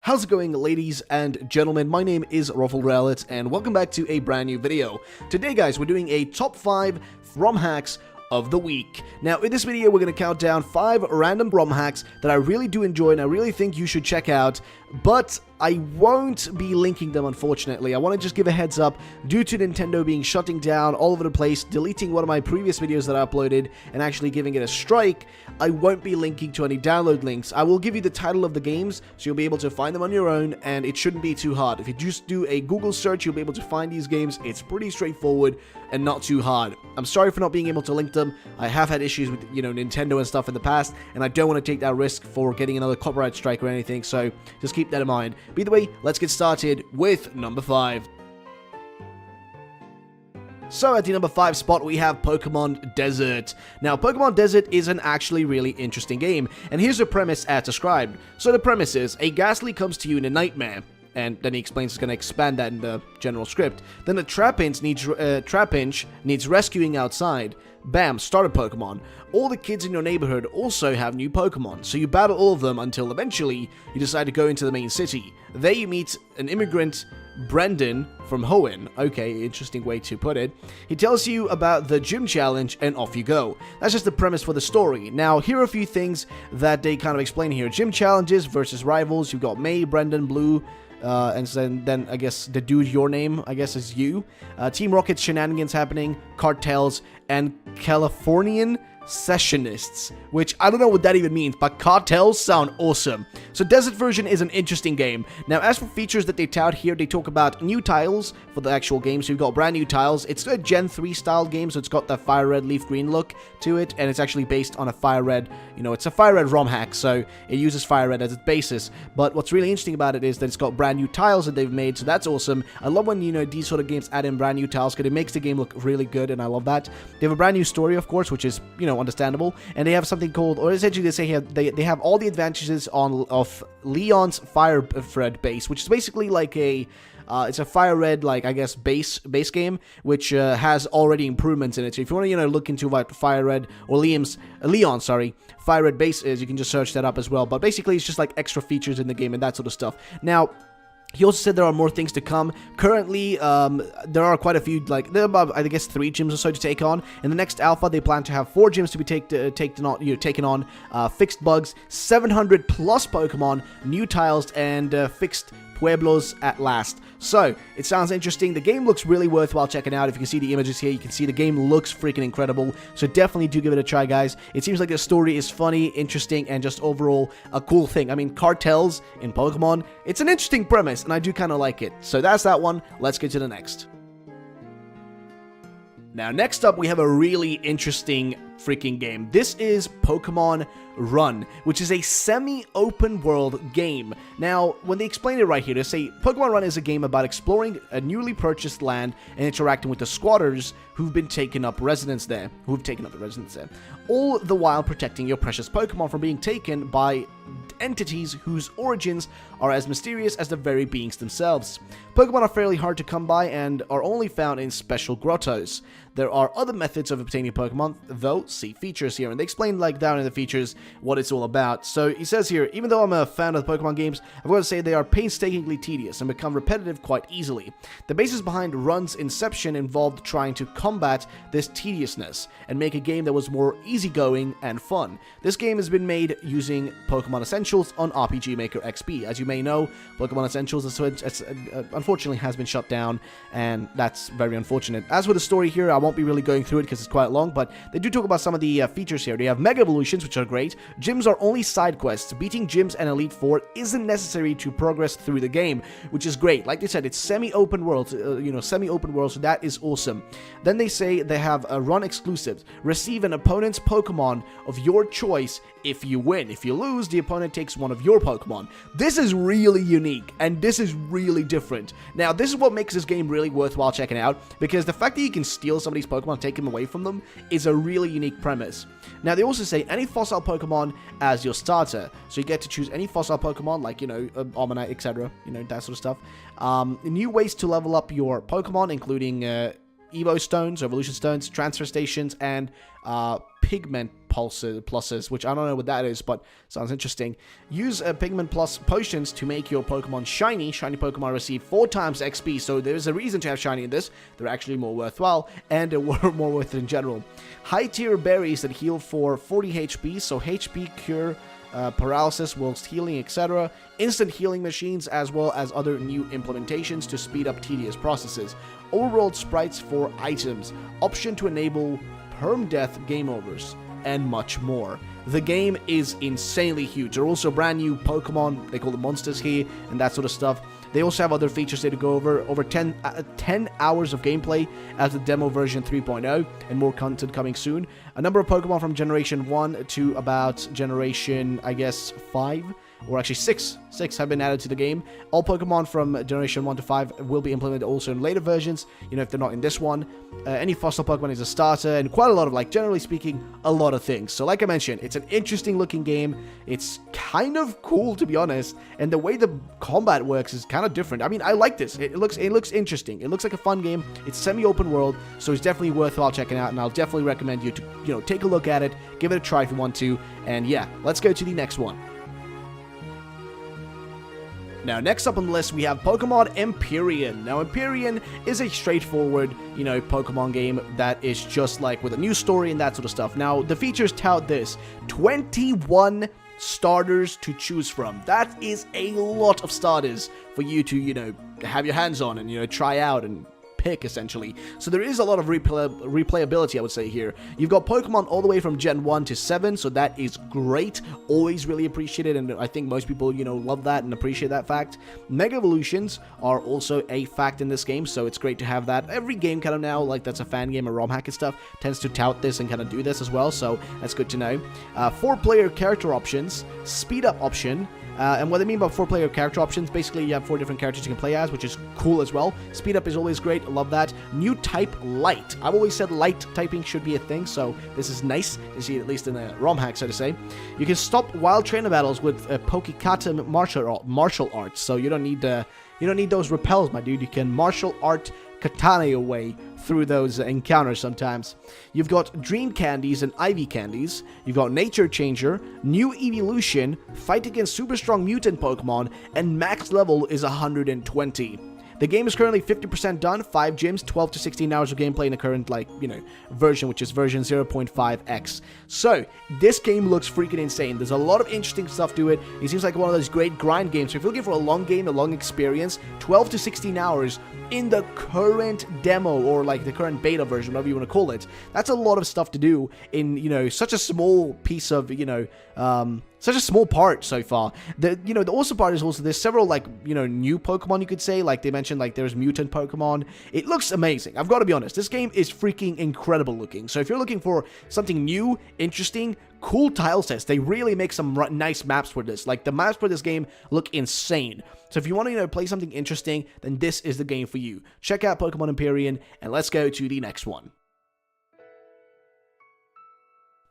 How's it going, ladies and gentlemen? My name is Rom-Hacks, and welcome back to a brand new video. Today, guys, we're doing a top 5 Rom-Hacks of the week. Now, in this video, we're going to count down 5 random Rom-Hacks that I really do enjoy and I really think you should check out, but I won't be linking them, unfortunately. I want to just give a heads up, due to Nintendo being shutting down all over the place, deleting one of my previous videos that I uploaded, and actually giving it a strike, I won't be linking to any download links. I will give you the title of the games, so you'll be able to find them on your own, and it shouldn't be too hard. If you just do a Google search, you'll be able to find these games. It's pretty straightforward and not too hard. I'm sorry for not being able to link them. I have had issues with, Nintendo and stuff in the past, and I don't want to take that risk for getting another copyright strike or anything, so just keep that in mind. But either way, let's get started with number 5. So at the number 5 spot, we have Pokemon Desert. Now, Pokemon Desert is an actually really interesting game, and here's the premise as described. So the premise is, a Ghastly comes to you in a nightmare, and then he explains he's going to expand that in the general script. Then the Trapinch needs rescuing outside. Bam, starter Pokemon. All the kids in your neighborhood also have new Pokemon, so you battle all of them until eventually you decide to go into the main city. There you meet an immigrant, Brendan, from Hoenn. Okay, interesting way to put it. He tells you about the gym challenge, and off you go. That's just the premise for the story. Now, here are a few things that they kind of explain here. Gym challenges versus rivals. You've got May, Brendan, Blue, and then I guess the dude, your name, I guess, is you. Team Rocket's shenanigans happening, cartels, and Californian sessionists, which I don't know what that even means, but cartels sound awesome. So Desert version is an interesting game. Now, as for features that they tout here, they talk about new tiles for the actual game. So you've got brand new tiles. It's a Gen 3 style game, so it's got that fire red, leaf green look to it, and it's actually based on a fire red, it's a fire red Rom-Hack, so it uses fire red as its basis. But what's really interesting about it is that it's got brand new tiles that they've made, so that's awesome. I love when, these sort of games add in brand new tiles, because it makes the game look really good, and I love that. They have a brand new story, of course, which is, understandable, and they have something called, or essentially they say here, they have all the advantages of Leon's Fire Red base, which is basically like a it's a fire red, like, I guess, base game, which has already improvements in it. So if you want to, look into what fire red, or Leon's fire red base is, you can just search that up as well. But basically, it's just like extra features in the game and that sort of stuff. Now, he also said there are more things to come. Currently, there are quite a few, there are about, I guess, 3 gyms or so to take on. In the next alpha, they plan to have 4 gyms to be taken on, fixed bugs, 700 plus Pokemon, new tiles, and fixed Pueblos at last. So, it sounds interesting. The game looks really worthwhile checking out. If you can see the images here, you can see the game looks freaking incredible. So definitely do give it a try, guys. It seems like the story is funny, interesting, and just overall a cool thing. I mean, cartels in Pokemon, it's an interesting premise, and I do kind of like it. So that's that one. Let's get to the next. Now, next up, we have a really interesting freaking game. This is Pokemon Run, which is a semi-open world game. Now, when they explain it right here, they say Pokemon Run is a game about exploring a newly purchased land and interacting with the squatters who've taken up residence there, all the while protecting your precious Pokemon from being taken by entities whose origins are as mysterious as the very beings themselves. Pokemon are fairly hard to come by and are only found in special grottos. There are other methods of obtaining Pokemon, though. See features here, and they explain down in the features what it's all about. So he says here, even though I'm a fan of the Pokemon games, I've got to say they are painstakingly tedious and become repetitive quite easily. The basis behind Run's inception involved trying to combat this tediousness and make a game that was more easygoing and fun. This game has been made using Pokemon Essentials on RPG Maker XP. As you may know, Pokemon Essentials unfortunately has been shut down, and that's very unfortunate. As for the story here, I won't be really going through it because it's quite long, but they do talk about some of the features here. They have Mega Evolutions, which are great. Gyms are only side quests. Beating gyms and Elite Four isn't necessary to progress through the game, which is great. Like they said, it's semi-open world, semi-open world, so that is awesome. Then they say they have a Run exclusives. Receive an opponent's Pokemon of your choice if you win. If you lose, the opponent takes one of your Pokemon. This is really unique, and this is really different. Now, this is what makes this game really worthwhile checking out, because the fact that you can steal somebody's Pokemon and take them away from them is a really unique premise. Now, they also say any fossil Pokemon as your starter. So you get to choose any fossil Pokemon, like, Omanyte, etc., that sort of stuff. New ways to level up your Pokemon, including Evo Stones, Evolution Stones, Transfer Stations, and Pigment pluses, which I don't know what that is, but sounds interesting. Use Pigment Plus potions to make your Pokemon shiny. Shiny Pokemon receive 4 times XP, so there's a reason to have shiny in this. They're actually more worthwhile, and they're more worth it in general. High tier berries that heal for 40 HP, so HP cure paralysis whilst healing, etc. Instant healing machines, as well as other new implementations to speed up tedious processes. Overworld sprites for items, option to enable perm-death game overs, and much more. The game is insanely huge. There are also brand new Pokemon, they call them monsters here, and that sort of stuff. They also have other features there to go over 10 hours of gameplay as the demo version 3.0, and more content coming soon. A number of Pokemon from Generation 1 to about Generation, I guess, 5, or actually 6 have been added to the game. All Pokemon from Generation 1 to 5 will be implemented also in later versions, you know, if they're not in this one. Any fossil Pokemon is a starter, and quite a lot of, like, generally speaking, a lot of things. So like I mentioned, it's an interesting looking game. It's kind of cool, to be honest, and the way the combat works is kind of different. I mean, I like this. It looks interesting. It looks like a fun game. It's semi-open world, so it's definitely worthwhile checking out, and I'll definitely recommend you to, you know, take a look at it, give it a try if you want to, and yeah, let's go to the next one. Now, next up on the list, we have Pokemon Empyrean. Now, Empyrean is a straightforward, you know, Pokemon game that is just like with a new story and that sort of stuff. Now, the features tout this: 21 starters to choose from. That is a lot of starters for you to, you know, have your hands on and, you know, try out and pick, essentially. So there is a lot of replayability, I would say, here. You've got Pokemon all the way from Gen 1 to 7, so that is great. Always really appreciated, and I think most people, you know, love that and appreciate that fact. Mega Evolutions are also a fact in this game, so it's great to have that. Every game kind of now, like that's a fan game or Rom-Hack and stuff, tends to tout this and kind of do this as well, so that's good to know. 4-player character options, speed up option, and what I mean by 4-player character options, basically you have 4 different characters you can play as, which is cool as well. Speed up is always great, I love that. New type, light. I've always said light typing should be a thing, so this is nice to see, at least in a Rom-Hack, so to say. You can stop wild trainer battles with Pokekata martial arts, so you don't need those repels, my dude. You can martial art katana your way through those encounters sometimes. You've got Dream Candies and Ivy Candies. You've got Nature Changer, New Evolution, fight against super strong mutant Pokemon, and max level is 120. The game is currently 50% done, 5 gyms, 12 to 16 hours of gameplay in the current, like, you know, version, which is version 0.5x. So, this game looks freaking insane. There's a lot of interesting stuff to it. It seems like one of those great grind games. So if you're looking for a long game, a long experience, 12 to 16 hours in the current demo, or like the current beta version, whatever you want to call it, that's a lot of stuff to do in, you know, such a small piece of, you know, such a small part so far. The awesome part is also there's several, like, you know, new Pokemon, you could say. Like they mentioned, like there's mutant Pokemon. It looks amazing. I've got to be honest. This game is freaking incredible looking. So if you're looking for something new, interesting, cool tile sets, they really make some nice maps for this. Like the maps for this game look insane. So if you want to, you know, play something interesting, then this is the game for you. Check out Pokemon Empyrean, and let's go to the next one.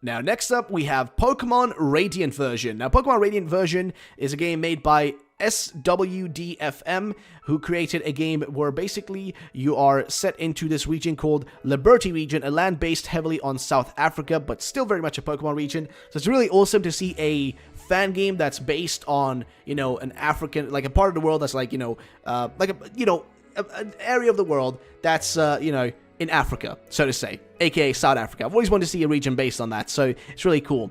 Now, next up, we have Pokemon Radiant Version. Now, Pokemon Radiant Version is a game made by SWDFM, who created a game where basically you are set into this region called Liberty Region, a land based heavily on South Africa, but still very much a Pokemon region. So it's really awesome to see a fan game that's based on, you know, an African, like a part of the world that's like, you know, like a, you know, an area of the world that's, you know, in Africa, so to say, aka South Africa. I've always wanted to see a region based on that, so it's really cool.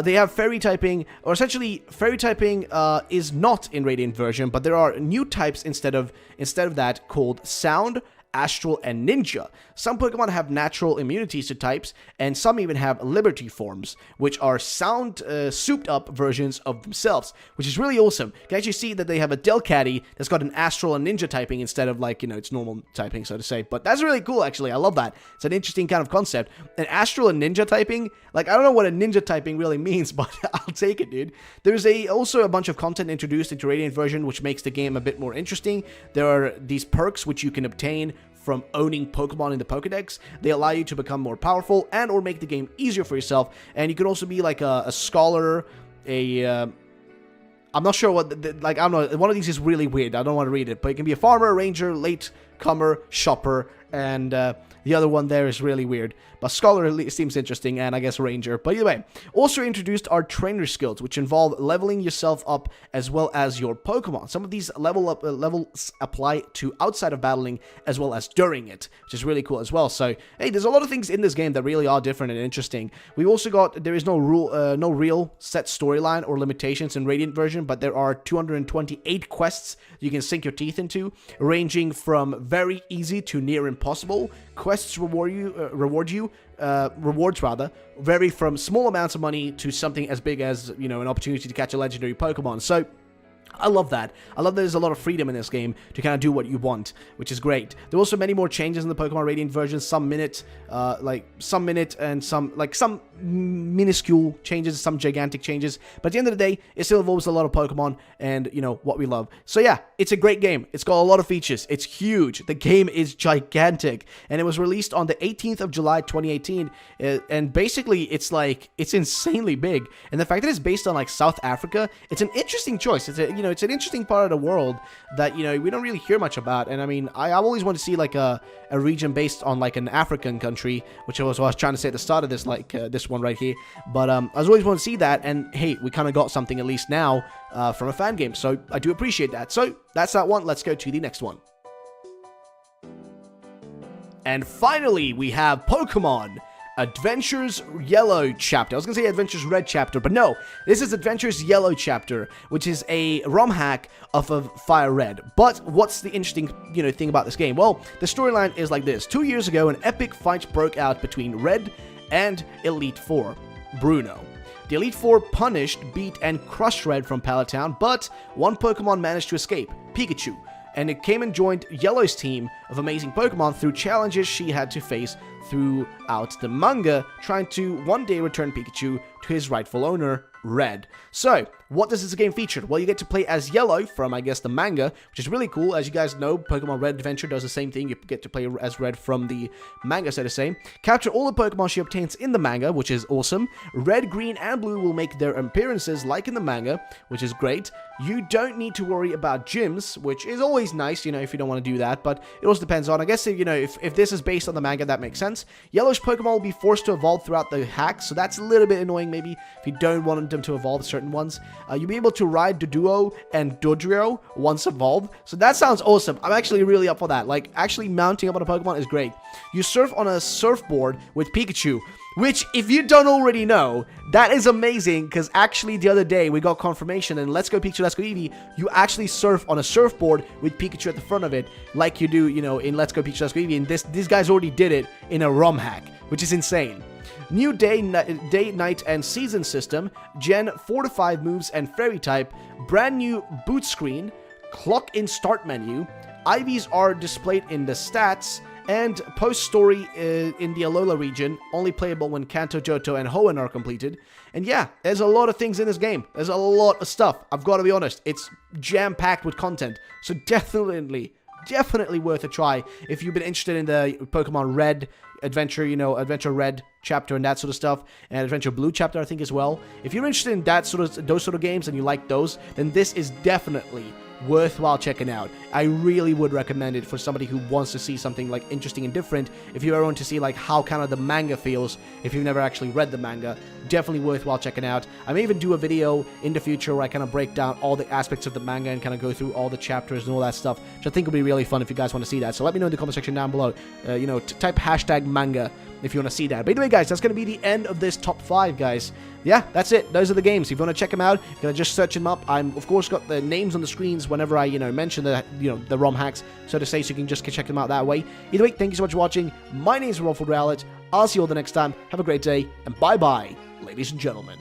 They have fairy typing, or essentially fairy typing is not in Radiant version, but there are new types instead of that called Sound, Astral, and Ninja. Some Pokemon have natural immunities to types, and some even have Liberty forms, which are sound souped up versions of themselves, which is really awesome. You can actually see that they have a Delcatty that's got an Astral and Ninja typing instead of, like, you know, its normal typing, so to say. But that's really cool, actually. I love that. It's an interesting kind of concept. An Astral and Ninja typing, like, I don't know what a Ninja typing really means, but I'll take it, dude. There's also a bunch of content introduced into Radiant version, which makes the game a bit more interesting. There are these perks which you can obtain from owning Pokemon in the Pokedex. They allow you to become more powerful and or make the game easier for yourself. And you can also be like a scholar, I'm not sure what, like, I don't know, one of these is really weird. I don't want to read it, but it can be a farmer, ranger, late comer, shopper, and the other one there is really weird. But Scholar at least seems interesting, and I guess Ranger. But either way, also introduced are trainer skills, which involve leveling yourself up as well as your Pokemon. Some of these levels apply to outside of battling as well as during it, which is really cool as well. So, hey, there's a lot of things in this game that really are different and interesting. We also got, there is no real set storyline or limitations in Radiant version, but there are 228 quests you can sink your teeth into, ranging from very easy to near impossible. Quests rewards vary from small amounts of money to something as big as, you know, an opportunity to catch a legendary Pokemon. So I love that. I love that there's a lot of freedom in this game to kind of do what you want, which is great. There are also many more changes in the Pokemon Radiant version, some minute and some minuscule changes, some gigantic changes. But at the end of the day, it still involves a lot of Pokemon and, you know, what we love. So yeah, it's a great game. It's got a lot of features. It's huge. The game is gigantic. And it was released on the 18th of July, 2018. And basically, it's insanely big. And the fact that it's based on like South Africa, it's an interesting choice. It's it's an interesting part of the world that, we don't really hear much about. And I mean, I always want to see like a region based on like an African country, which was what I was trying to say at the start of this, this one right here. But I was always want to see that, and hey, we kind of got something at least now from a fan game, so I do appreciate that. So that's that one. Let's go to the next one. And finally, we have Pokemon Adventures Yellow Chapter. I was going to say Adventures Red Chapter, but no. This is Adventures Yellow Chapter, which is a Rom-Hack of Fire Red. But what's the interesting, thing about this game? Well, the storyline is like this. 2 years ago, an epic fight broke out between Red and Elite Four, Bruno. The Elite Four punished, beat, and crushed Red from Pallet Town, but one Pokemon managed to escape, Pikachu, and it came and joined Yellow's team of amazing Pokemon through challenges she had to face throughout the manga, trying to one day return Pikachu to his rightful owner, Red. So, what does this game feature? Well, you get to play as Yellow from, I guess, the manga, which is really cool. As you guys know, Pokemon Red Adventure does the same thing. You get to play as Red from the manga, so to say. Capture all the Pokemon she obtains in the manga, which is awesome. Red, Green, and Blue will make their appearances like in the manga, which is great. You don't need to worry about gyms, which is always nice, if you don't want to do that, but it also depends on, I guess, if this is based on the manga, that makes sense. Yellow's Pokemon will be forced to evolve throughout the hack, so that's a little bit annoying, maybe, if you don't want them to evolve certain ones. You'll be able to ride Doduo and Dodrio once evolved, so that sounds awesome. I'm actually really up for that. Like, actually mounting up on a Pokemon is great. You surf on a surfboard with Pikachu, which, if you don't already know, that is amazing, because actually the other day we got confirmation in Let's Go Pikachu, Let's Go Eevee, you actually surf on a surfboard with Pikachu at the front of it, like you do, in Let's Go Pikachu, Let's Go Eevee, and these guys already did it in a Rom-Hack, which is insane. New day, night, and season system, Gen 4 to 5 moves and fairy type, brand new boot screen, clock in start menu, IVs are displayed in the stats, and post-story in the Alola region, only playable when Kanto, Johto, and Hoenn are completed. And yeah, there's a lot of things in this game. There's a lot of stuff. I've got to be honest. It's jam-packed with content. So definitely worth a try if you've been interested in the Pokemon Red Adventure, Adventure Red Chapter and that sort of stuff, and Adventure Blue Chapter, I think, as well. If you're interested in those sort of games and you like those, then this is definitely worthwhile checking out. I really would recommend it for somebody who wants to see something like interesting and different. If you ever want to see like how kind of the manga feels, if you've never actually read the manga, definitely worthwhile checking out. I may even do a video in the future where I kind of break down all the aspects of the manga and kind of go through all the chapters and all that stuff, which I think would be really fun if you guys want to see that. So let me know in the comment section down below. Type hashtag manga if you want to see that. But anyway, guys, that's going to be the end of this top 5, guys. Yeah, that's it. Those are the games. If you want to check them out, you're going to just search them up. I'm, of course, got the names on the screens whenever I, mention the, the Rom-Hacks, so to say, so you can just check them out that way. Either way, thank you so much for watching. My name is Rom-Hacks. I'll see you all the next time. Have a great day, and bye-bye, ladies and gentlemen.